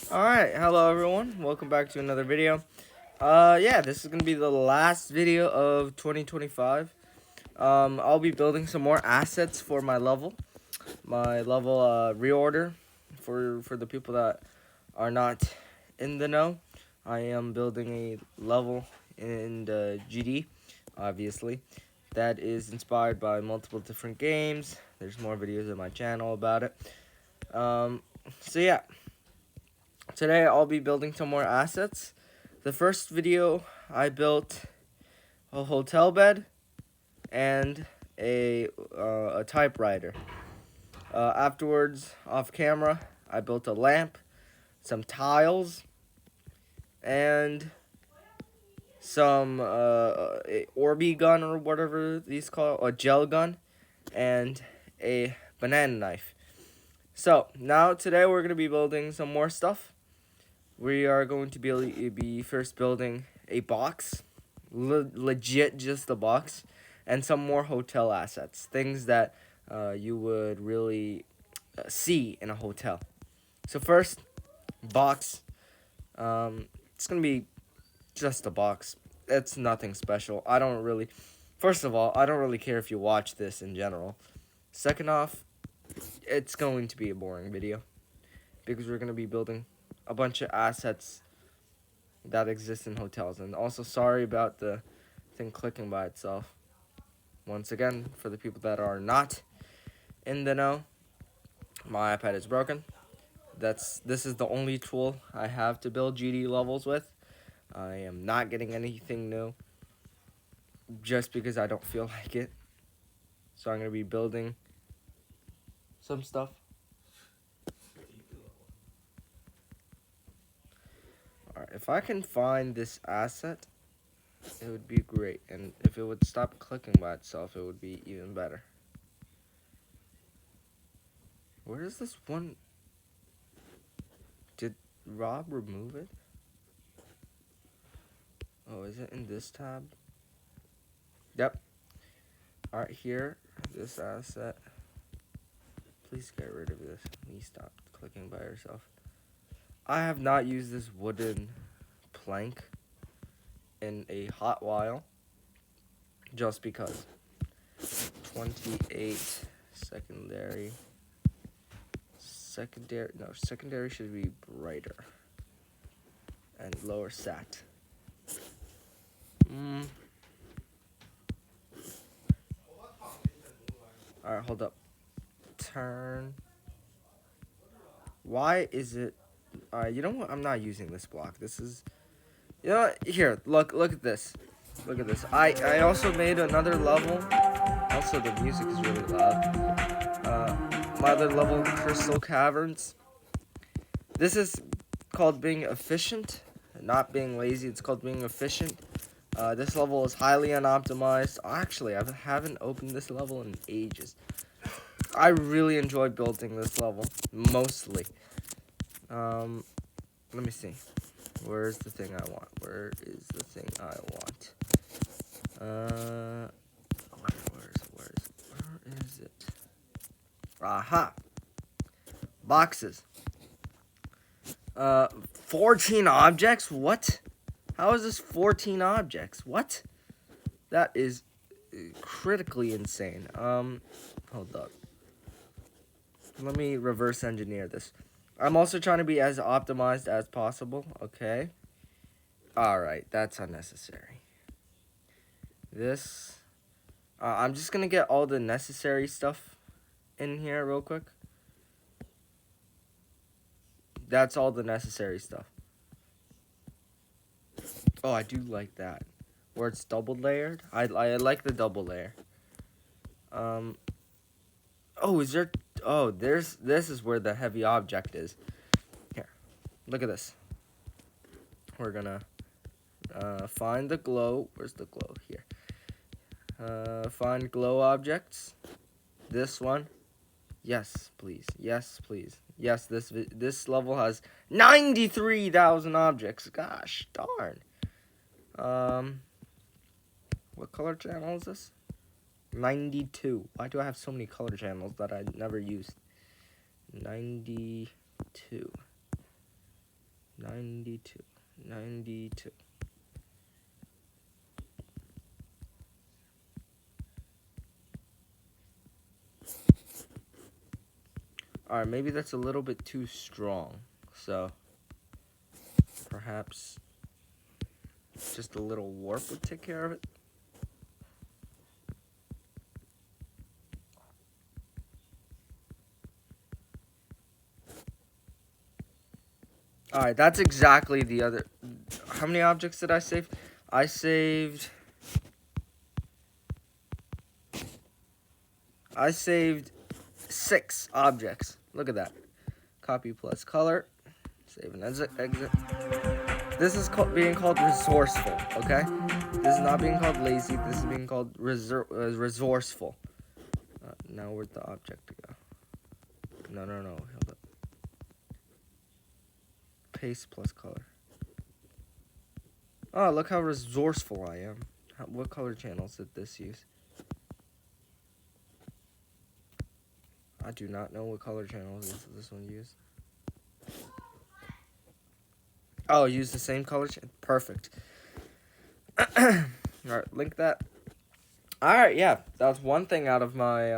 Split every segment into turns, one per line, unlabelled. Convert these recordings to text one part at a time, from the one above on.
Alright, hello everyone. Welcome back to another video. Yeah, this is gonna be the last video of 2025. I'll be building some more assets for my level. My level reorder for the people that are not in the know. I am building a level in the GD, obviously. That is inspired by multiple different games. There's more videos on my channel about it. So yeah. Today I'll be building some more assets. The first video I built a hotel bed and a typewriter. Afterwards, off camera, I built a lamp, some tiles, and some a Orby gun or whatever these call a gel gun, and a banana knife. So now today we're gonna be building some more stuff. We are going to be first building a box, legit just a box, and some more hotel assets, things that you would really see in a hotel. So first, box. It's gonna be just a box. It's nothing special. I don't really. First of all, I don't really care if you watch this in general. Second off, it's going to be a boring video because we're gonna be building a bunch of assets that exist in hotels. And also, sorry about the thing clicking by itself. Once again, for the people that are not in the know, my iPad is broken. This is the only tool I have to build GD levels with. I am not getting anything new just because I don't feel like it. So I'm going to be building some stuff. Alright, if I can find this asset, it would be great. And if it would stop clicking by itself, it would be even better. Where is this one? Did Rob remove it? Oh, is it in this tab? Yep. Alright, here, this asset. Please get rid of this. Please stop clicking by yourself. I have not used this wooden plank in a hot while. Just because. 28 secondary. Secondary should be brighter. And lower sat. Alright, hold up. Turn. Why is it... you know what? I'm not using this block. This is... You know what? Here, look at this. Look at this. I also made another level. Also, the music is really loud. My other level, Crystal Caverns. This is called being efficient, not being lazy. It's called being efficient. This level is highly unoptimized. Actually, I haven't opened this level in ages. I really enjoy building this level, mostly. Let me see. Where's the thing I want? Where is the thing I want? Where is it? Aha! Boxes. 14 objects? What? How is this 14 objects? What? That is critically insane. Hold up. Let me reverse engineer this. I'm also trying to be as optimized as possible. Okay. Alright, that's unnecessary. This... I'm just gonna get all the necessary stuff in here real quick. That's all the necessary stuff. Oh, I do like that. Where it's double layered. I like the double layer. Oh, is there... Oh, this is where the heavy object is. Here, look at this. We're gonna find the glow. Where's the glow? Here. Find glow objects. This one. Yes, please. Yes, please. Yes, this level has 93,000 objects. Gosh, darn. What color channel is this? 92. Why do I have so many color channels that I never used? 92. 92. 92. Alright, maybe that's a little bit too strong. So, perhaps just a little warp would take care of it. Alright, that's exactly the other... How many objects did I save? I saved 6 objects. Look at that. Copy plus color. Save and exit. This is being called resourceful, okay? This is not being called lazy. This is being called resourceful. Now where'd the object go? No. Hold up. Paste plus color. Oh, look how resourceful I am. What color channels did this use? I do not know what color channels this one used. Oh, use the same color channel? Perfect. Alright, link that. Alright, yeah. That was one thing out of my,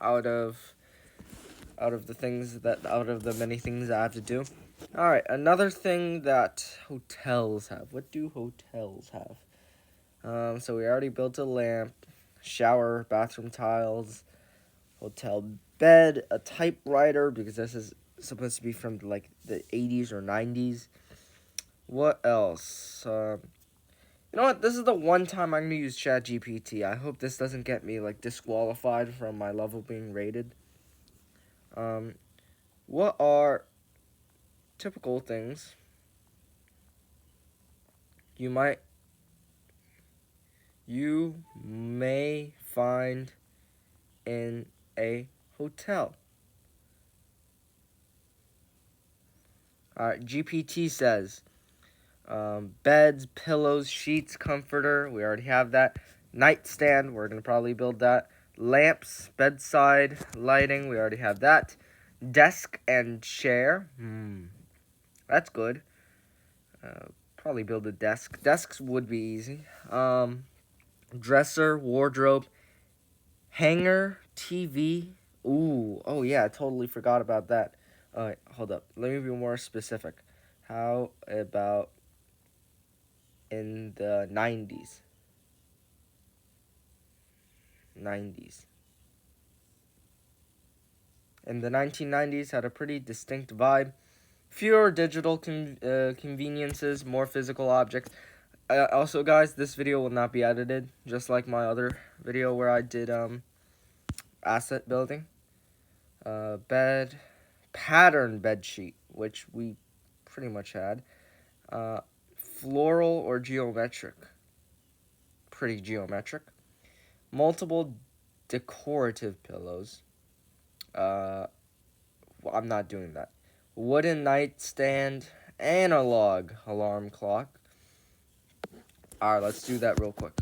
out of the many things I have to do. Alright, another thing that hotels have. What do hotels have? So we already built a lamp, shower, bathroom tiles, hotel bed, a typewriter, because this is supposed to be from like the 80s or 90s. What else? You know what? This is the one time I'm going to use ChatGPT. I hope this doesn't get me like disqualified from my level being rated. What are typical things you may find in a hotel? Alright, GPT says beds, pillows, sheets, comforter. We already have that. Nightstand. We're going to probably build that. Lamps, bedside, lighting. We already have that. Desk and chair. That's good. Probably build a desk. Desks would be easy. Dresser, wardrobe, hanger, TV. Ooh, oh yeah, I totally forgot about that. Alright, hold up. Let me be more specific. How about in the 90s? 90s. In the 1990s, had a pretty distinct vibe. Fewer digital conveniences, more physical objects. Also, guys, this video will not be edited, just like my other video where I did asset building. Bed, pattern bed sheet, which we pretty much had. Floral or geometric. Pretty geometric. Multiple decorative pillows. I'm not doing that. Wooden nightstand, analog alarm clock. Alright, let's do that real quick.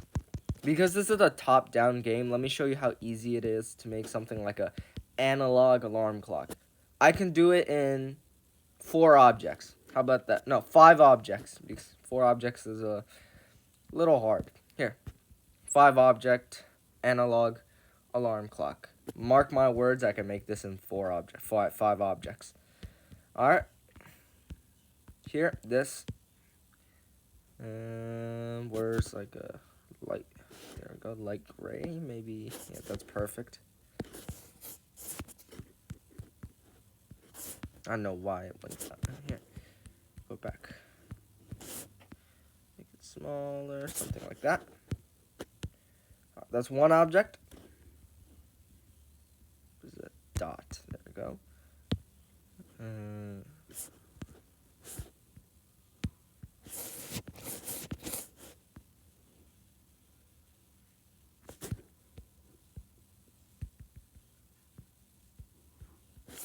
Because this is a top-down game, let me show you how easy it is to make something like a analog alarm clock. I can do it in 4 objects. How about that? No, 5 objects. Because 4 objects is a little hard. Here. 5 object, analog alarm clock. Mark my words, I can make this in 5 objects. Alright. Here, this. Where's like a light? There we go, light gray, maybe. Yeah, that's perfect. I don't know why it went down. Here, go back. Make it smaller, something like that. That's one object. There's a dot. There we go.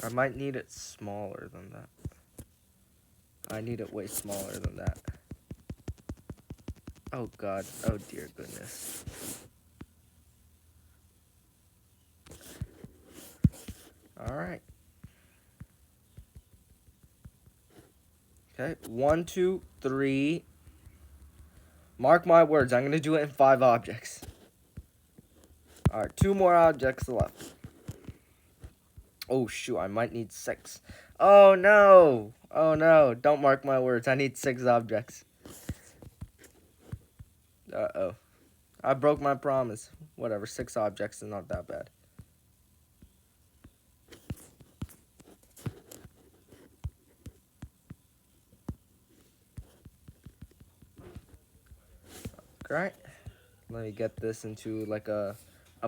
I might need it smaller than that. I need it way smaller than that. Oh god. Oh dear goodness. Alright. Okay, 1, 2, 3. Mark my words, I'm going to do it in 5 objects. Alright, 2 more objects left. Oh, shoot, I might need 6. Oh, no. Oh, no. Don't mark my words. I need 6 objects. Uh-oh. I broke my promise. Whatever, 6 objects is not that bad. Alright. Let me get this into like a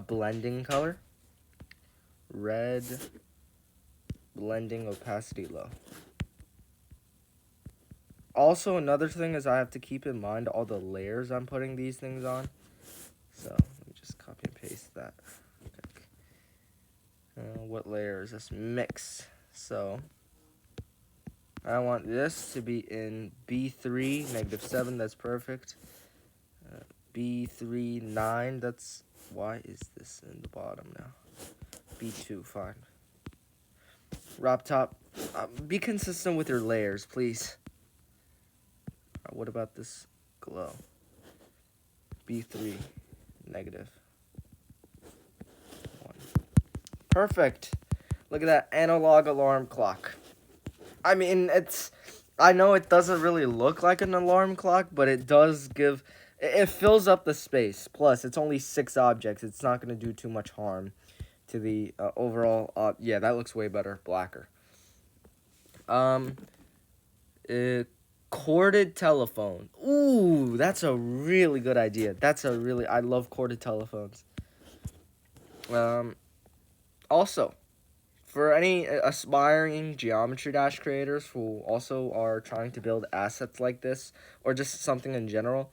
blending color. Red. Blending opacity low. Also, another thing is I have to keep in mind all the layers I'm putting these things on. So, let me just copy and paste that. What layer is this? Mix. So, I want this to be in B3, -7, that's perfect. B3, 9, that's... Why is this in the bottom now? B2, fine. RobTop, be consistent with your layers, please. What about this glow? B3, -1. Perfect. Look at that analog alarm clock. I mean, I know it doesn't really look like an alarm clock, but it does give... It fills up the space. Plus, it's only 6 objects. It's not going to do too much harm to the overall... yeah, that looks way better. Blacker. Corded telephone. Ooh, that's a really good idea. I love corded telephones. Also, for any aspiring Geometry Dash creators who also are trying to build assets like this, or just something in general,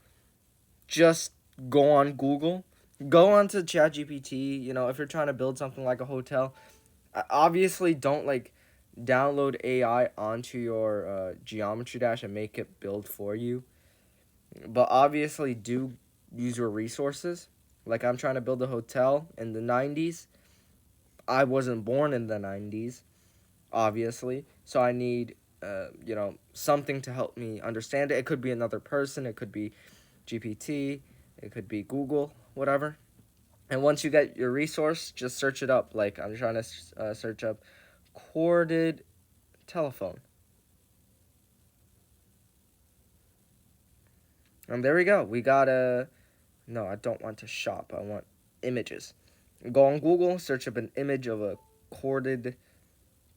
just go on Google, go onto ChatGPT. You know, if you're trying to build something like a hotel, obviously don't like download AI onto your Geometry Dash and make it build for you. But obviously do use your resources. Like I'm trying to build a hotel in the 90s. I wasn't born in the 90s, obviously. So I need, you know, something to help me understand it. It could be another person. It could be GPT. It could be Google, whatever. And once you get your resource, just search it up. Like I'm trying to search up corded telephone. And there we go. We got a... No, I don't want to shop. I want images. Go on Google, search up an image of a corded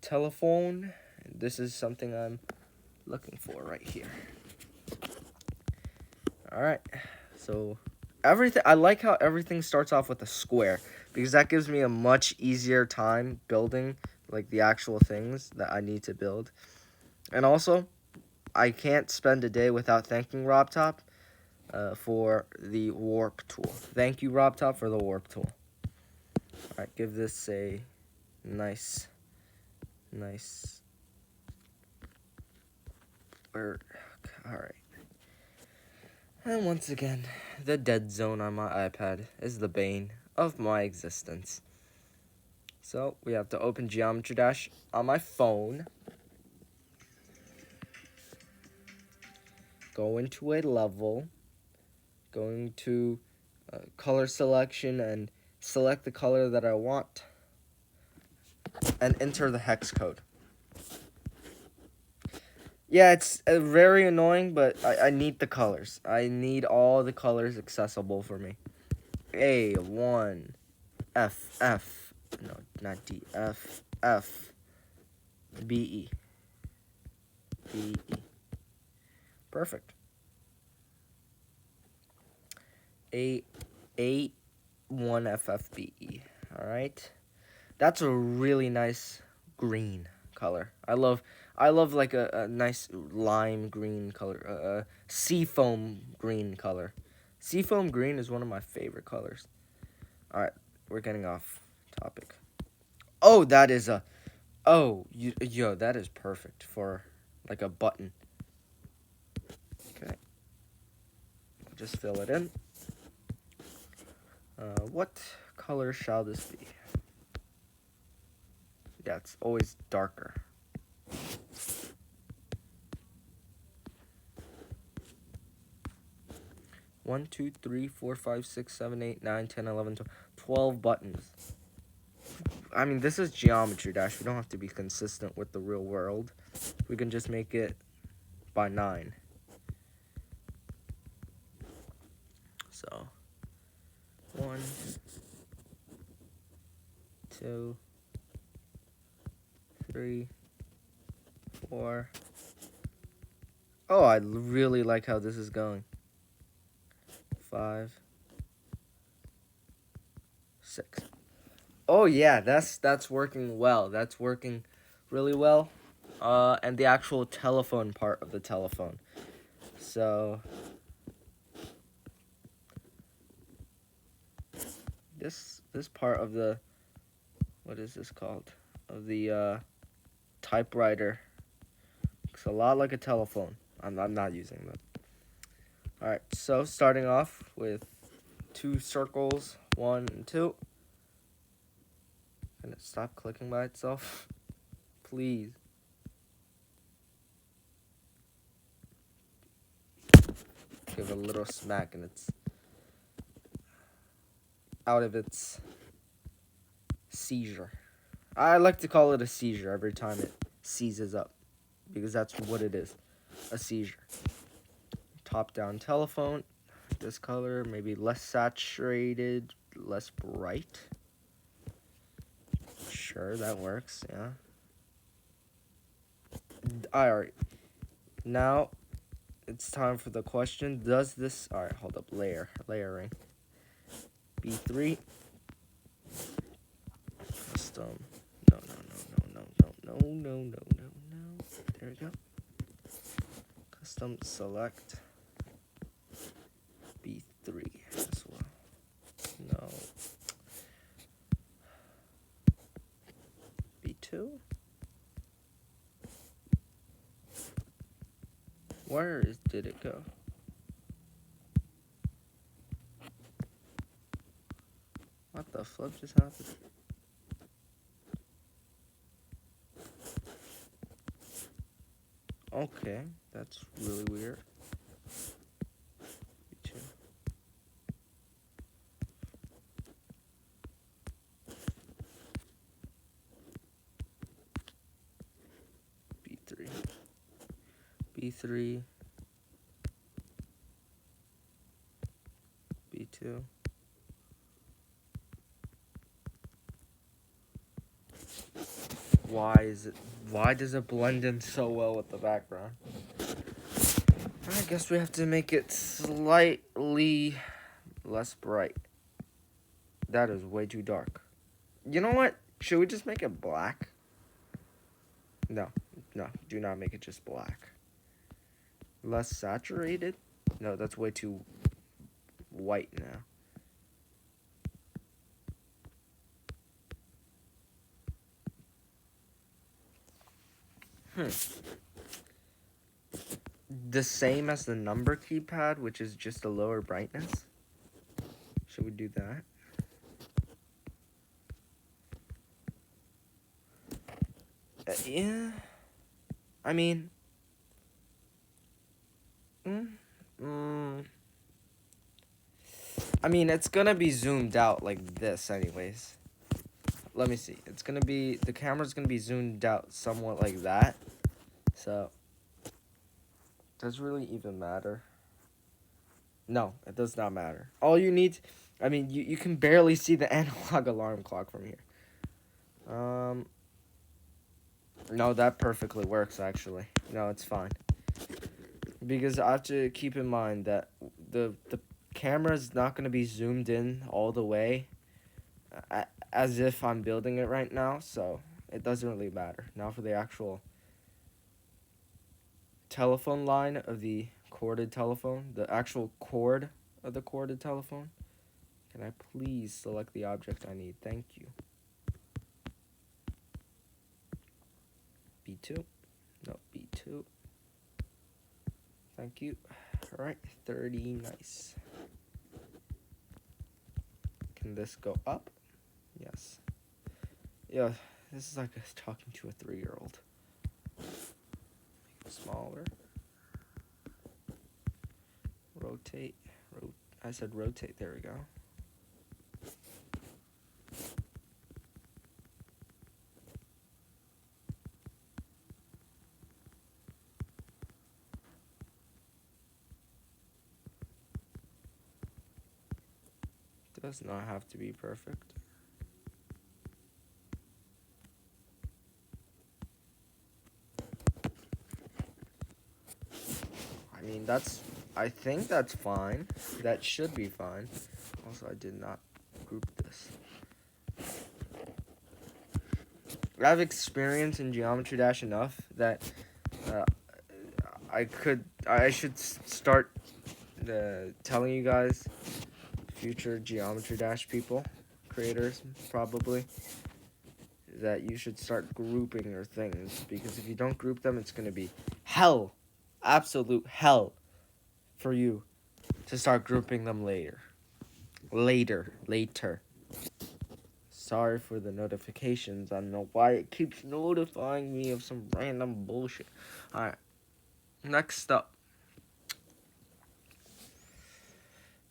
telephone. This is something I'm looking for right here. Alright. So, everything... I like how everything starts off with a square. Because that gives me a much easier time building, like, the actual things that I need to build. And also, I can't spend a day without thanking RobTop for the warp tool. Thank you, RobTop, for the warp tool. Alright, give this a nice... Alright. And once again, the dead zone on my iPad is the bane of my existence. So, we have to open Geometry Dash on my phone. Go into a level. Going to color selection and select the color that I want. And enter the hex code. Yeah, it's very annoying, but I need the colors. I need all the colors accessible for me. A1, F, no, not D, F, B, E. Perfect. A1, F, B, E. Alright. That's a really nice green color. I love like a nice lime green color, seafoam green color. Seafoam green is one of my favorite colors. Alright, we're getting off topic. Oh, that is a... Oh, yo, that is perfect for like a button. Okay. Just fill it in. What color shall this be? Yeah, it's always darker. 1, 2, 3, 4, 5, 6, 7, 8, 9, 10, 11, 12 buttons. I mean, this is Geometry Dash. We don't have to be consistent with the real world. We can just make it by 9. So, 1, 2, 3, 4. Oh, I really like how this is going. 5, 6. Oh yeah, that's working well. That's working really well. And the actual telephone part of the telephone. So this part of the, what is this called? Of the typewriter. Looks a lot like a telephone. I'm not using them. Alright, so starting off with 2 circles, 1 and 2. Can it stop clicking by itself? Please. Give it a little smack and it's out of its seizure. I like to call it a seizure every time it seizes up, because that's what it is, a seizure. Top-down telephone, this color, maybe less saturated, less bright. Sure, that works, yeah. Alright, now it's time for the question. Does this, alright, hold up, layering. B3, custom, no. There we go. Custom select B3 as well. No. B2? Did it go? What the flip just happened? Okay, that's really weird. B2. B3. B3. B2. Why does it blend in so well with the background? I guess we have to make it slightly less bright. That is way too dark. You know what? Should we just make it black? No, do not make it just black. Less saturated? No, that's way too white now. The same as the number keypad, which is just a lower brightness. Should we do that? Yeah. I mean, I mean, it's gonna be zoomed out like this anyways. Let me see. It's gonna be, the camera's gonna be zoomed out somewhat like that. So, does it really even matter? No, it does not matter. All you need, I mean, you can barely see the analog alarm clock from here. No, that perfectly works, actually. No, it's fine. Because I have to keep in mind that the camera's not going to be zoomed in all the way as if I'm building it right now, so it doesn't really matter. Now for the actual telephone line of the corded telephone, the actual cord of the corded telephone. Can I please select the object I need? Thank you. B2. No, B2. Thank you. Alright, 30. Nice. Can this go up? Yes. Yeah, this is like talking to a 3-year-old. Make it smaller. Rotate. I said rotate. There we go. Does not have to be perfect. I mean, I think that's fine. That should be fine. Also, I did not group this. I have experience in Geometry Dash enough that I should start telling you guys, future Geometry Dash people, creators probably, that you should start grouping your things, because if you don't group them, it's going to be hell, absolute hell for you to start grouping them later. Sorry for the notifications. I don't know why it keeps notifying me of some random bullshit. Alright, next up.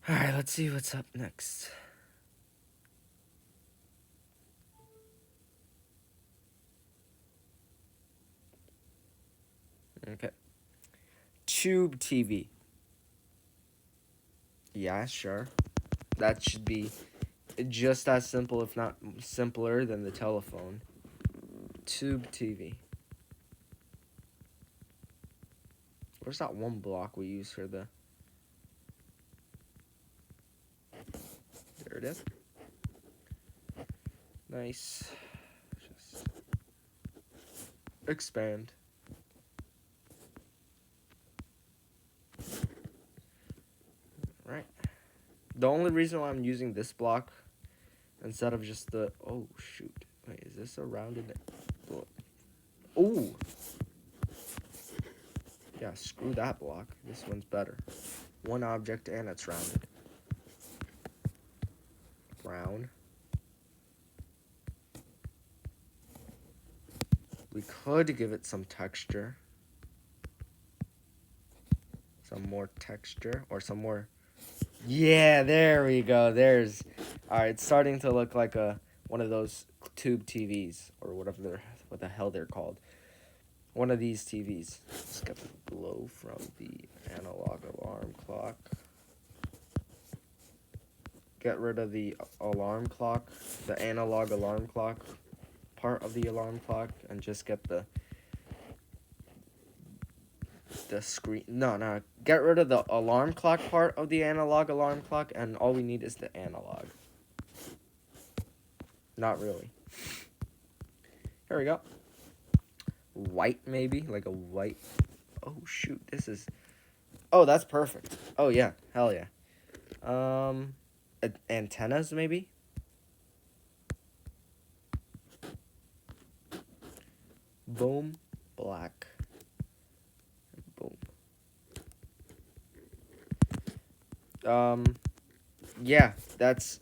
Alright, let's see what's up next. Okay. Tube TV. Yeah, sure. That should be just as simple, if not simpler, than the telephone. Tube TV. Where's that one block we use for the... There it is. Nice. Just expand. Right. The only reason why I'm using this block instead of just the... Oh, shoot. Wait, is this a rounded... Ooh. Yeah, screw that block. This one's better. One object and it's rounded. Brown. We could give it some texture. Some more texture. Or some more... Yeah, there we go. There's... Alright, it's starting to look like one of those tube TVs. Or what the hell they're called. One of these TVs. Let's get the glow from the analog alarm clock. Get rid of the alarm clock, the analog alarm clock part of the alarm clock, and just get the screen. No, get rid of the alarm clock part of the analog alarm clock, and all we need is the analog. Not really. Here we go. White, maybe? Like a white... Oh, shoot. This is... Oh, that's perfect. Oh, yeah. Hell yeah. Antennas, maybe? Boom. Black. Boom. Yeah, that's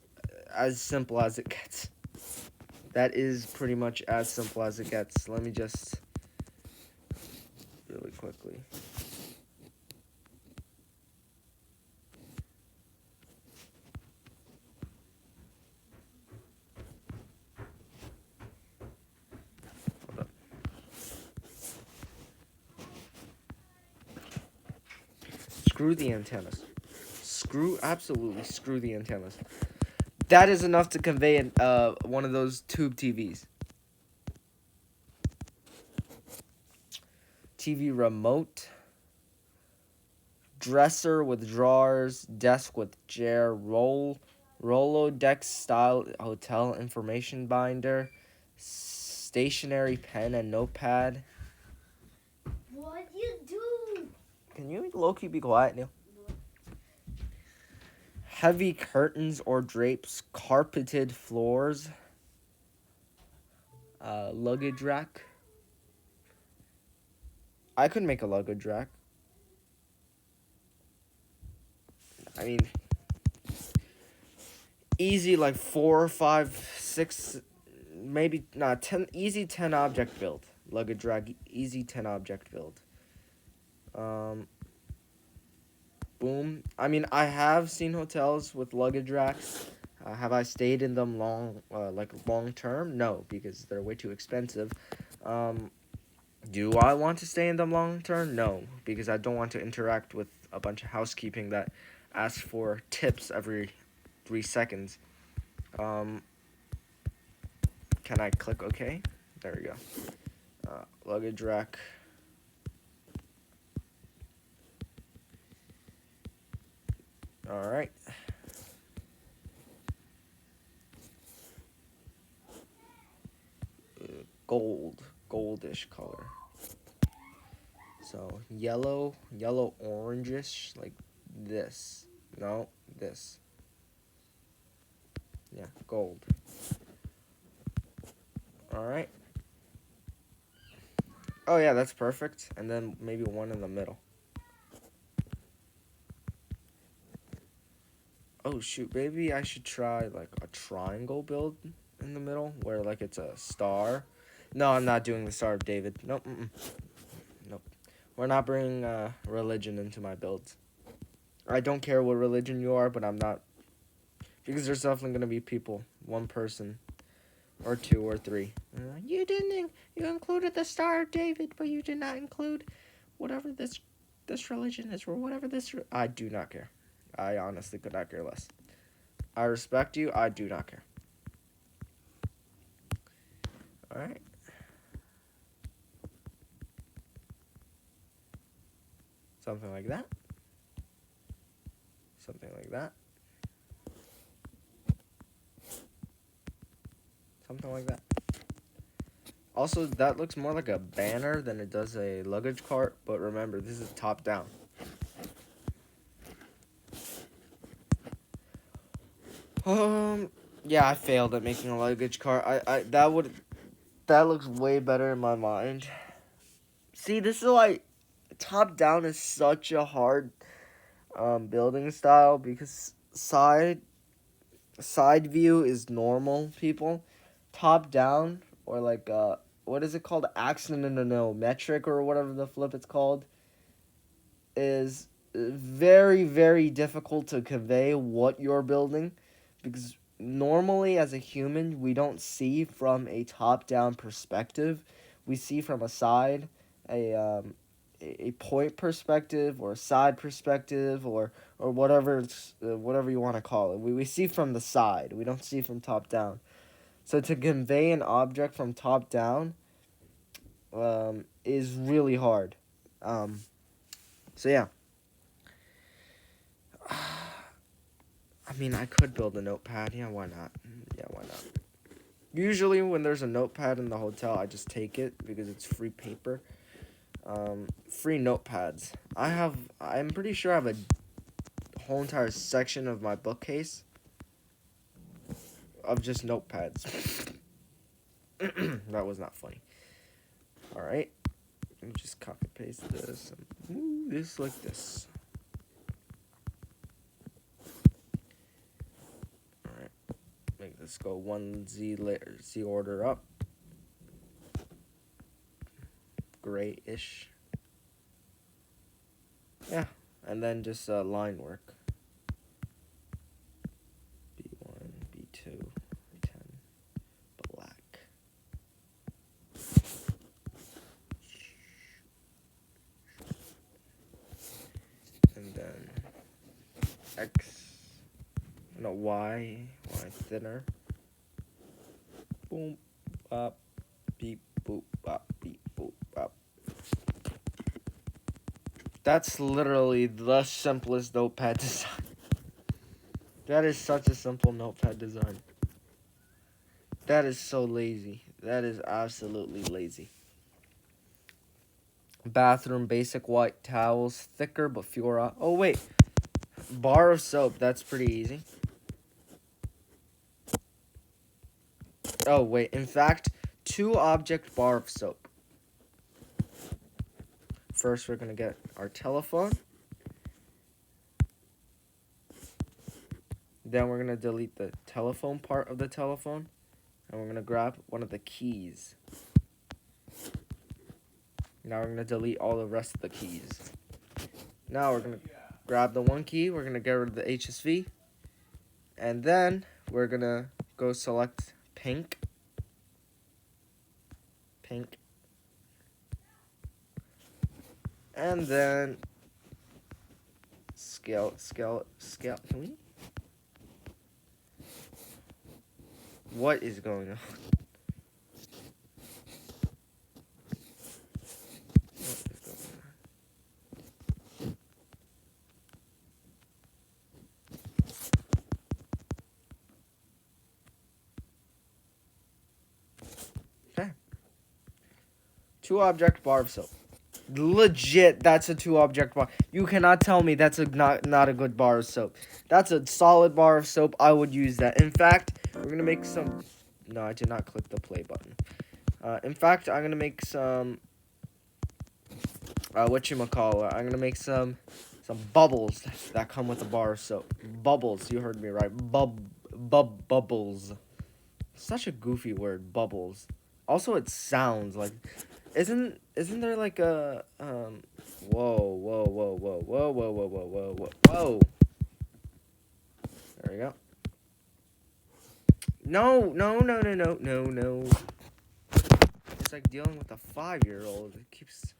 as simple as it gets. That is pretty much as simple as it gets. Let me just... really quickly. Hold up. Screw the antennas. Absolutely screw the antennas. That is enough to convey one of those tube TVs. TV remote. Dresser with drawers. Desk with chair. Rolodex style hotel information binder. Stationary pen and notepad.
What you do?
Can you low-key be quiet, Neil? Heavy curtains or drapes. Carpeted floors. Luggage rack. I could make a luggage rack. I mean, easy, like 4, 5, 6, maybe not 10. Easy 10 object build. Luggage rack. Easy 10 object build. boom. I mean, I have seen hotels with luggage racks. Have I stayed in them long term? No, because they're way too expensive. Do I want to stay in them long term? No, because I don't want to interact with a bunch of housekeeping that asks for tips every 3 seconds. Can I click OK? There we go. Luggage rack. All right. Goldish color. So yellow orangish, like this. No, this. Yeah, gold. All right. Oh yeah, that's perfect. And then maybe one in the middle. Oh shoot, maybe I should try like a triangle build in the middle where like it's a star. No, I'm not doing the Star of David. Nope. Nope. We're not bringing religion into my builds. I don't care what religion you are, but I'm not, because there's definitely gonna be people, one person, or two or three. You included the Star of David, but you did not include whatever this religion is, or whatever this. I do not care. I honestly could not care less. I respect you. I do not care. All right. Something like that. Something like that. Something like that. Also, that looks more like a banner than it does a luggage cart, but remember, this is top down. Yeah, I failed at making a luggage cart. That looks way better in my mind. See, this is like, top down is such a hard building style, because side view is normal people. Top down, or like what is it called? Axonometric or whatever the flip it's called, is very, very difficult to convey what you're building, because normally as a human we don't see from a top-down perspective. We see from a side, a point perspective, or a side perspective, or whatever whatever you want to call it. We see from the side. We don't see from top down. So to convey an object from top down is really hard. So yeah. I mean, I could build a notepad. Yeah, why not? Yeah, why not? Usually when there's a notepad in the hotel, I just take it because it's free paper. Free notepads. I'm pretty sure I have a whole entire section of my bookcase of just notepads. That was not funny. Alright. Let me just copy paste this and move this like this. Alright. Make this go one Z order up. Grayish. Yeah. And then just line work. B1, B2, B10, black. And then Y thinner. Boom, bop, beep, boop, bop, beep, boop, bop. That's literally the simplest notepad design. That is such a simple notepad design. That is so lazy. That is absolutely lazy. Bathroom, basic white towels, thicker but fewer. Oh, wait. Bar of soap. That's pretty easy. Oh, wait. In fact, 2-object bar of soap. First, we're going to get our telephone. Then we're going to delete the telephone part of the telephone. And we're going to grab one of the keys. Now we're going to delete all the rest of the keys. Now we're going to grab the 1 key. We're gonna get rid of the HSV, and then we're gonna go select pink. And then scale. Can we? What is going on? Okay. 2 object bar of soap. Legit, that's a 2 object bar. You cannot tell me that's not a good bar of soap. That's a solid bar of soap. I would use that. In fact, we're gonna make some. No, I did not click the play button. In fact, I'm gonna make some. Whatchamacallit. I'm gonna make some bubbles that come with a bar of soap. Bubbles, you heard me right. Bubbles. Such a goofy word, bubbles. Also, it sounds like. Isn't there like a whoa. There we go. No. It's like dealing with a 5-year-old. It keeps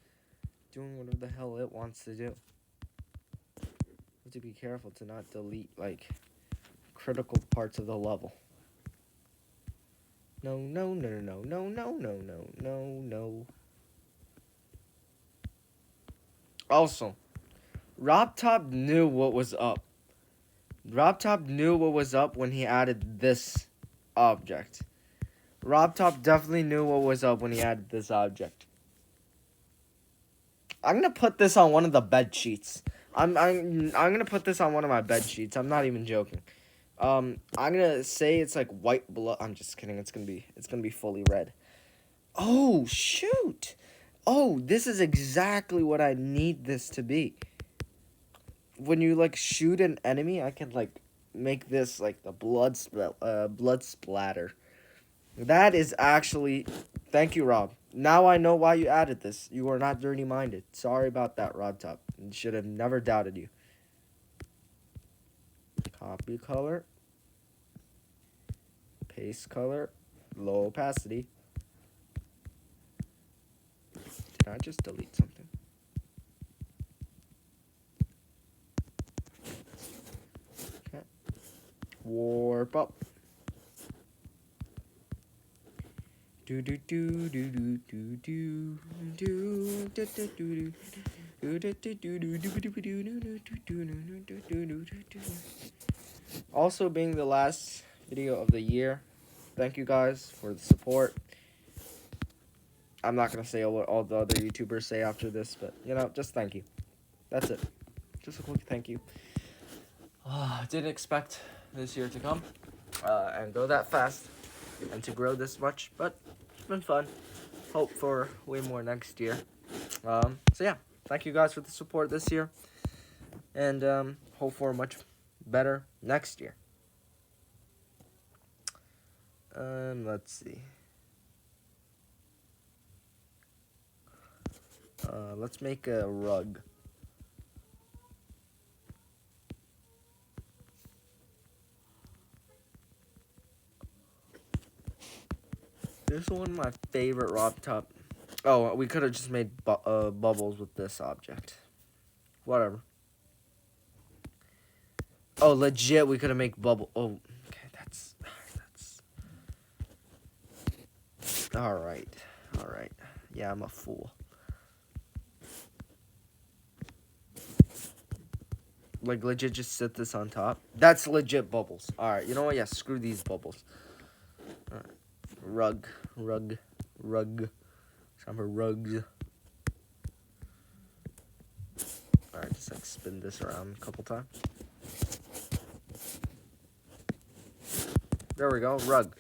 doing whatever the hell it wants to do. You have to be careful to not delete like critical parts of the level. No. Also, RobTop knew what was up. RobTop knew what was up when he added this object. RobTop definitely knew what was up when he added this object. I'm gonna put this on one of the bed sheets. I'm gonna put this on one of my bed sheets. I'm not even joking. I'm gonna say it's like white blood. I'm just kidding. It's gonna be fully red. Oh shoot! Oh, this is exactly what I need this to be. When you like shoot an enemy, I can like make this like the blood splatter. That is actually. Thank you, Rob. Now I know why you added this. You are not dirty-minded. Sorry about that, RobTop. Should have never doubted you. Copy color. Paste color. Low opacity. Did I just delete something? Okay. Warp up. Also, being the last video of the year, thank you guys for the support. I'm not gonna say what all the other YouTubers say after this, but you know, just thank you. That's it. Just a quick thank you. Didn't expect this year to come and go that fast and to grow this much, but it's been fun. Hope for way more next year. So yeah, thank you guys for the support this year, and hope for much better next year. Let's see. Let's make a rug. This is one of my favorite RobTop. Oh, we could have just made bubbles with this object. Whatever. Oh, legit, we could have made bubble. Oh, okay, that's. All right. Yeah, I'm a fool. Like, legit, just set this on top. That's legit bubbles. All right, you know what? Yeah, screw these bubbles. All right. Rug. Time for rugs. Alright, just like spin this around a couple times. There we go, rug.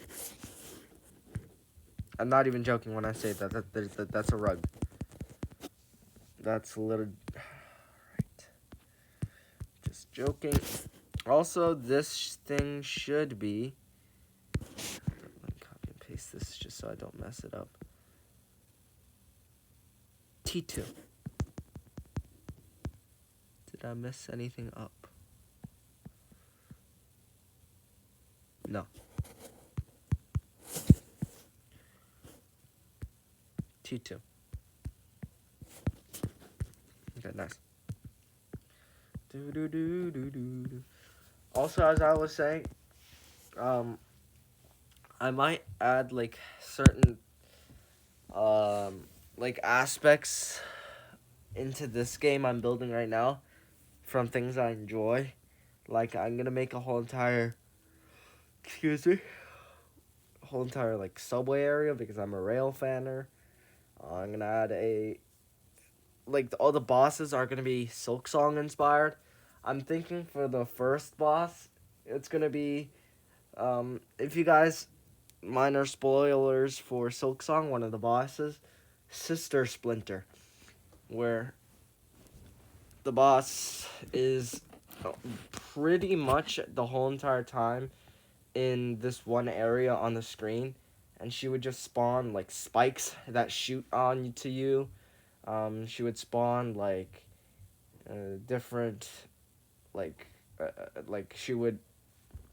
I'm not even joking when I say that's a rug. That's a little. Alright. Just joking. Also, this thing should be. Let me copy and paste this just so I don't mess it up. T2. Did Did I mess anything up? No. T2. Okay, nice. Also, as I was saying, I might add like certain like aspects into this game I'm building right now from things I enjoy. Like I'm gonna make a whole entire whole entire like subway area because I'm a rail fanner. I'm gonna add a like all the bosses are gonna be Silksong inspired. I'm thinking for the first boss, it's gonna be if you guys minor spoilers for Silksong, one of the bosses, Sister Splinter, where the boss is pretty much the whole entire time in this one area on the screen, and she would just spawn like spikes that shoot on to you. She would spawn like different like she would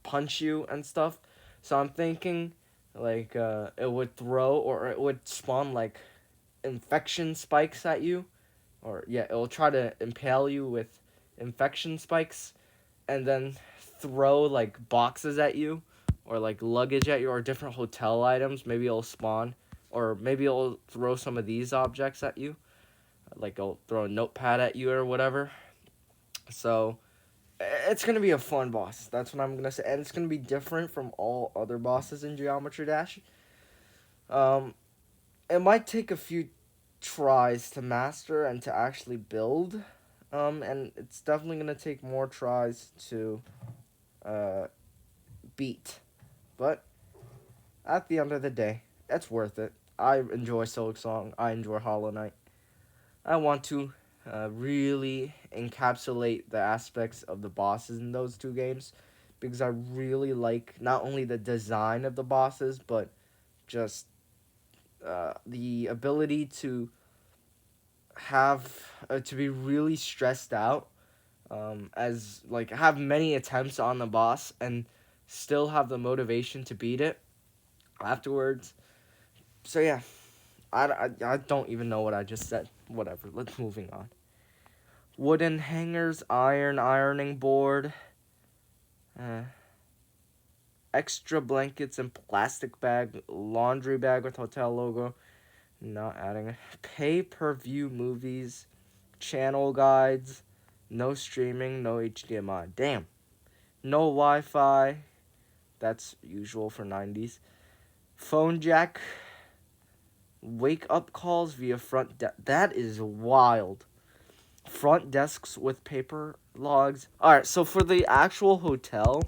punch you and stuff. So I'm thinking like it would throw or it would spawn like infection spikes at you, or yeah, it will try to impale you with infection spikes, and then throw like boxes at you or like luggage at you or different hotel items. Maybe it'll spawn, or maybe it'll throw some of these objects at you, like it'll throw a notepad at you or whatever. So it's gonna be a fun boss. That's what I'm gonna say, and it's gonna be different from all other bosses in Geometry Dash. Um, it might take a few tries to master and to actually build, and it's definitely gonna take more tries to beat. But at the end of the day, it's worth it. I enjoy Silksong. I enjoy Hollow Knight. I want to really encapsulate the aspects of the bosses in those two games because I really like not only the design of the bosses, but just the ability to have to be really stressed out, as like have many attempts on the boss and still have the motivation to beat it afterwards. So yeah, I don't even know what I just said. Whatever, let's moving on. Wooden hangers, ironing board, extra blankets and plastic bag, laundry bag with hotel logo. Not adding it. Pay-per-view movies, channel guides, no streaming, no HDMI. Damn. No Wi-Fi. That's usual for 90s. Phone jack. Wake up calls via front desk. That is wild. Front desks with paper logs. Alright, so for the actual hotel,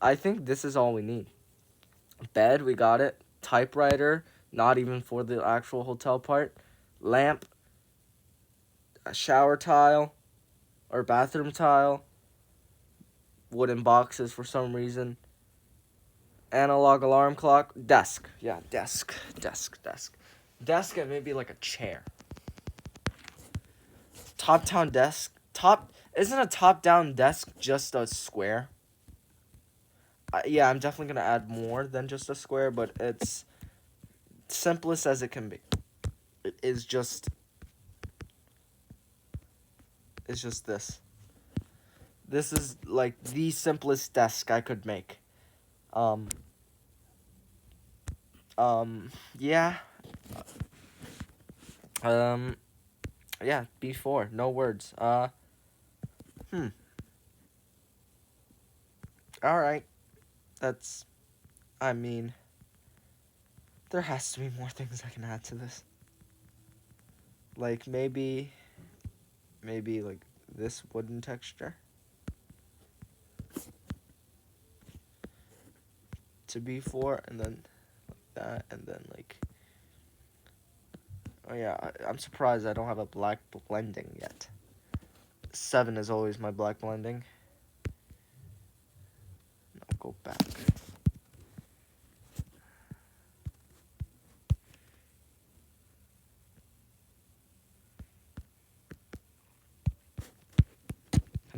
I think this is all we need. Bed, we got it. Typewriter, not even for the actual hotel part. Lamp, a shower tile, or bathroom tile. Wooden boxes for some reason. Analog alarm clock. Desk. Yeah, desk. Desk and maybe like a chair. Top-down desk. Isn't a top-down desk just a square? Yeah, I'm definitely going to add more than just a square, but it's simplest as it can be. It is just... It's just this. This is like the simplest desk I could make. Yeah. Yeah, B4, no words. Alright. I mean, there has to be more things I can add to this. Like, maybe, like, this wooden texture. To B4, and then like that, and then, like... Oh, yeah, I'm surprised I don't have a black blending yet. 7 is always my black blending. I'll go back.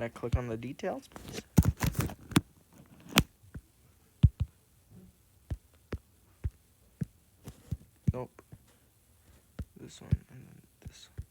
Can I click on the details? Nope. This one and then this one.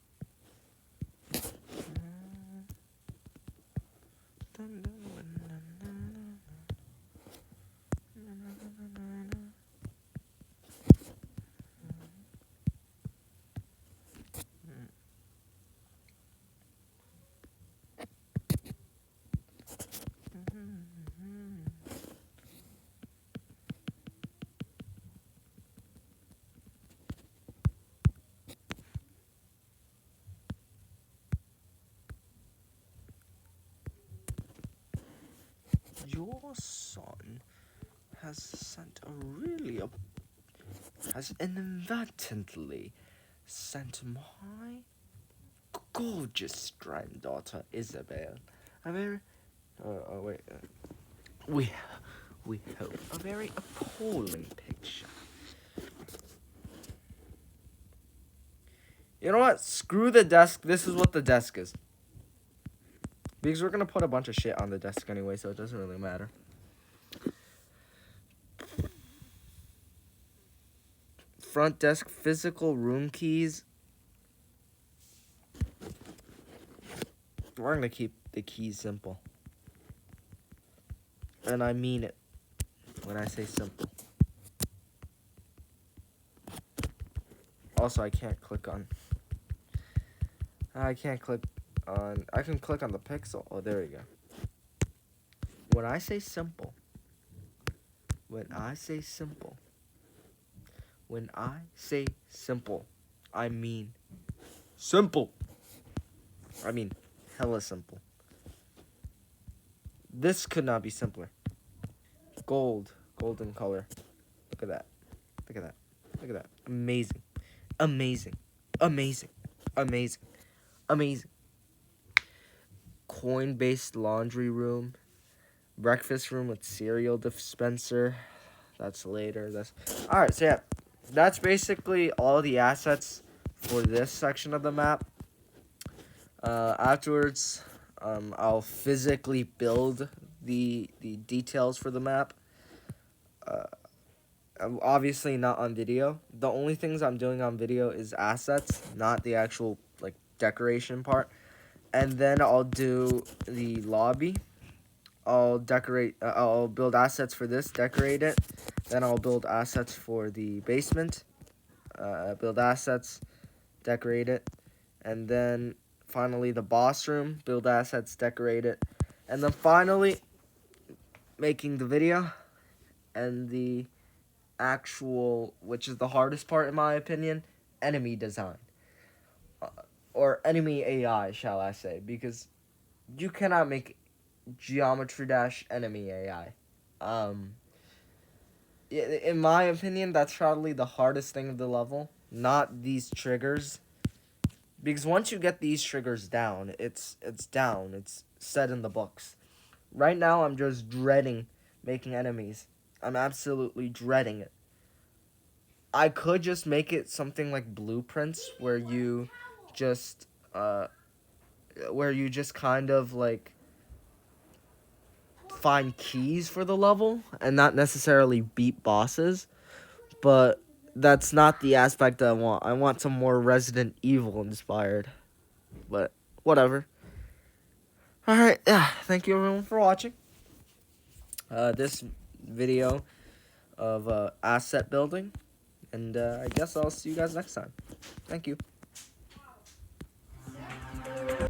Your son has sent has inadvertently sent my gorgeous granddaughter Isabel a very we hope a very appalling picture. You know what? Screw the desk. This is what the desk is. Because we're gonna put a bunch of shit on the desk anyway, so it doesn't really matter. Front desk physical room keys. We're gonna keep the keys simple. And I mean it when I say simple. Also, I can't click on. I can click on the pixel. Oh, there we go. When I say simple, I mean simple. I mean hella simple. This could not be simpler. Golden color. Look at that. Look at that. Look at that. Amazing. Amazing. Amazing. Amazing. Amazing. Coin-based laundry room. Breakfast room with cereal dispenser. That's later. Alright, so yeah. That's basically all the assets for this section of the map. Afterwards, I'll physically build the details for the map. Obviously not on video. The only things I'm doing on video is assets, not the actual like decoration part. And then I'll do the lobby. I'll build assets for this, decorate it. Then I'll build assets for the basement. Build assets, decorate it. And then finally the boss room, build assets, decorate it. And then finally making the video and the actual, which is the hardest part in my opinion, enemy design. Or enemy AI, shall I say, because you cannot make Geometry Dash enemy AI. In my opinion, that's probably the hardest thing of the level, not these triggers. Because once you get these triggers down, it's down. It's set in the books. Right now, I'm just dreading making enemies. I'm absolutely dreading it. I could just make it something like Blueprints, where you just kind of like find keys for the level and not necessarily beat bosses. But that's not the aspect I want. I want some more Resident Evil inspired. But whatever. Alright, yeah, thank you everyone for watching. This video of asset building. And I guess I'll see you guys next time. Thank you.